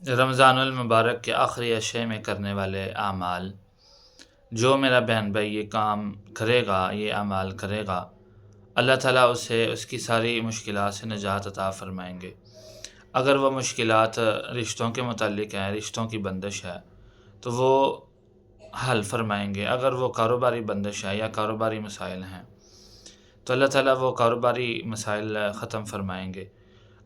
رمضان المبارک کے آخری عشرے میں کرنے والے اعمال، جو میرا بہن بھائی یہ کام کرے گا، یہ اعمال کرے گا، اللہ تعالیٰ اسے اس کی ساری مشکلات سے نجات عطا فرمائیں گے۔ اگر وہ مشکلات رشتوں کے متعلق ہیں، رشتوں کی بندش ہے، تو وہ حل فرمائیں گے۔ اگر وہ کاروباری بندش ہے یا کاروباری مسائل ہیں تو اللہ تعالیٰ وہ کاروباری مسائل ختم فرمائیں گے۔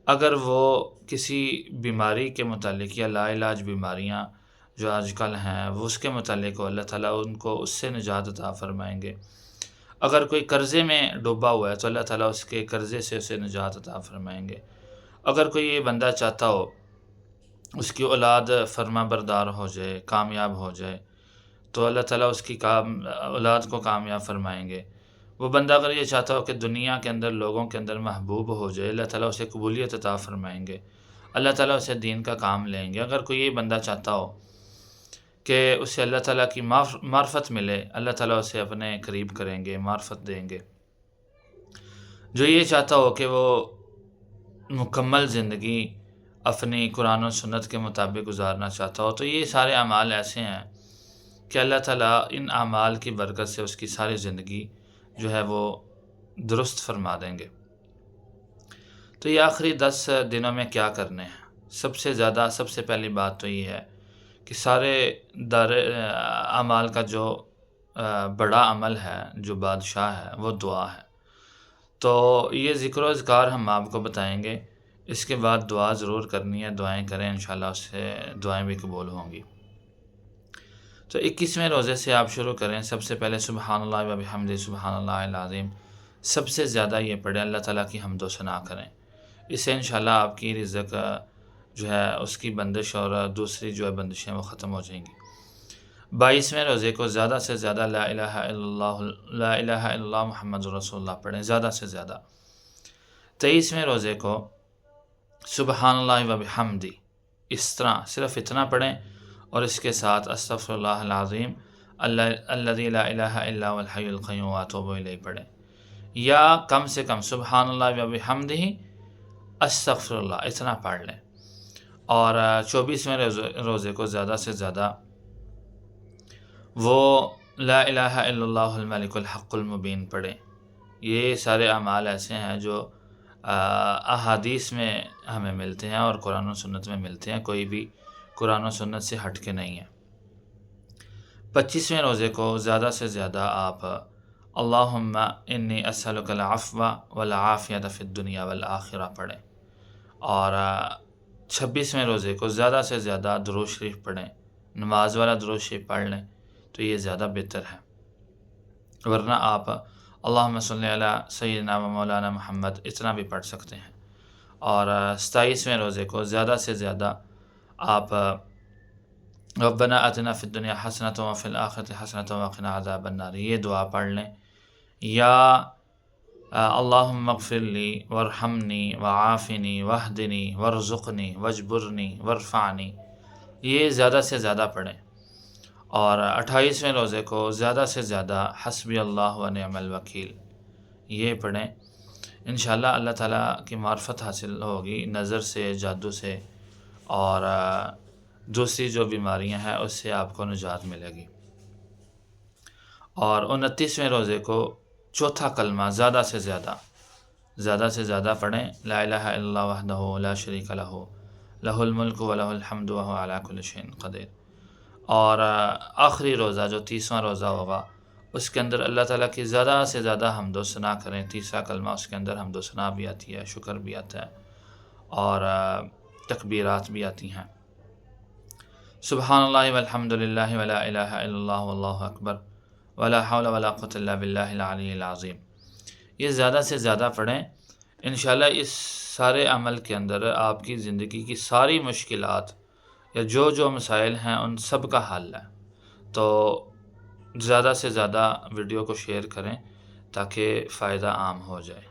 اگر وہ کسی بیماری کے متعلق یا لا علاج بیماریاں جو آج کل ہیں وہ اس کے متعلق ہو، اللہ تعالیٰ ان کو اس سے نجات عطا فرمائیں گے۔ اگر کوئی قرضے میں ڈوبا ہوا ہے تو اللہ تعالیٰ اس کے قرضے سے اسے نجات عطا فرمائیں گے۔ اگر کوئی یہ بندہ چاہتا ہو اس کی اولاد فرما بردار ہو جائے، کامیاب ہو جائے، تو اللہ تعالیٰ اس کی اولاد کو کامیاب فرمائیں گے۔ وہ بندہ اگر یہ چاہتا ہو کہ دنیا کے اندر لوگوں کے اندر محبوب ہو جائے، اللہ تعالیٰ اسے قبولیت عطا فرمائیں گے، اللہ تعالیٰ اسے دین کا کام لیں گے۔ اگر کوئی یہ بندہ چاہتا ہو کہ اسے اللہ تعالیٰ کی معرفت ملے، اللہ تعالیٰ اسے اپنے قریب کریں گے، معرفت دیں گے۔ جو یہ چاہتا ہو کہ وہ مکمل زندگی اپنی قرآن و سنت کے مطابق گزارنا چاہتا ہو، تو یہ سارے اعمال ایسے ہیں کہ اللہ تعالیٰ ان اعمال کی برکت سے اس کی ساری زندگی جو ہے وہ درست فرما دیں گے۔ تو یہ آخری 10 دنوں میں کیا کرنے ہیں؟ سب سے پہلی بات تو یہ ہے کہ سارے اعمال کا جو بڑا عمل ہے، جو بادشاہ ہے، وہ دعا ہے۔ تو یہ ذکر و اذکار ہم آپ کو بتائیں گے، اس کے بعد دعا ضرور کرنی ہے، دعائیں کریں، انشاءاللہ اس سے دعائیں بھی قبول ہوں گی۔ تو 21ویں روزے سے آپ شروع کریں۔ سب سے پہلے سبحان اللہ و بحمدہ سبحان اللہ العظیم سب سے زیادہ یہ پڑھیں، اللہ تعالیٰ کی حمد و ثنا کریں۔ اس سے انشاءاللہ آپ کی رزق جو ہے اس کی بندش اور دوسری جو ہے بندشیں وہ ختم ہو جائیں گی۔ 22ویں روزے کو زیادہ سے زیادہ لا الہ الا اللہ محمد رسول اللہ پڑھیں، زیادہ سے زیادہ۔ 23ویں روزے کو سبحان اللہ و بحمدہ اس طرح صرف اتنا پڑھیں، اور اس کے ساتھ استغفر اللہ العظیم الذی لا الہ الا هو الحی القیوم واتوب الیہ پڑھیں، یا کم سے کم سبحان اللہ و بحمدہ استغفر اللہ اتنا پڑھ لیں۔ اور 24ویں روزے کو زیادہ سے زیادہ وہ لا الہ الا اللہ الملک الحق المبین پڑھیں۔ یہ سارے اعمال ایسے ہیں جو احادیث میں ہمیں ملتے ہیں اور قرآن و سنت میں ملتے ہیں، کوئی بھی قرآن و سنت سے ہٹ کے نہیں ہے۔ 25ویں روزے کو زیادہ سے زیادہ آپ اللہم انی اسألک العفو والعافیۃ فی الدنیا والآخرہ پڑھیں، اور 26ویں روزے کو زیادہ سے زیادہ درود شریف پڑھیں، نماز والا درود شریف پڑھ لیں تو یہ زیادہ بہتر ہے، ورنہ آپ اللہم صلی علی سیدنا و مولانا محمد اتنا بھی پڑھ سکتے ہیں۔ اور 27ویں روزے کو زیادہ سے زیادہ آپ ربنا آتنا فی الدنیا حسنۃ وفی الآخرۃ حسنۃ وقنا عذاب النار یہ دعا پڑھ لیں، یا اللہم اغفر لی وارحمنی وعافنی واہدنی وارزقنی واجبرنی وارفعنی یہ زیادہ سے زیادہ پڑھیں۔ اور 28ویں روزے کو زیادہ سے زیادہ حسبی اللہ و نعم الوکیل یہ پڑھیں، انشاءاللہ اللہ تعالیٰ کی معرفت حاصل ہوگی نظر سے، جادو سے، اور دوسری جو بیماریاں ہیں اس سے آپ کو نجات ملے گی۔ اور 29ویں روزے کو چوتھا کلمہ زیادہ سے زیادہ پڑھیں، لا الہ الا اللہ وحدہ لا شریک لہ لہ الملک و لہ الحمد وہو علی کل شیء قدیر۔ اور آخری روزہ جو 30واں روزہ ہوگا اس کے اندر اللہ تعالیٰ کی زیادہ سے زیادہ حمد و ثنا کریں۔ تیسرا کلمہ اس کے اندر حمد و ثنا بھی آتی ہے، شکر بھی آتا ہے، اور تکبیرات بھی آتی ہیں۔ سبحان اللہ والحمد للہ ولا الہ الا اللہ واللہ اکبر ولا حول ولا قوة الا باللہ العلی العظیم یہ زیادہ سے زیادہ پڑھیں۔ انشاءاللہ اس سارے عمل کے اندر آپ کی زندگی کی ساری مشکلات یا جو مسائل ہیں ان سب کا حل ہے۔ تو زیادہ سے زیادہ ویڈیو کو شیئر کریں تاکہ فائدہ عام ہو جائے۔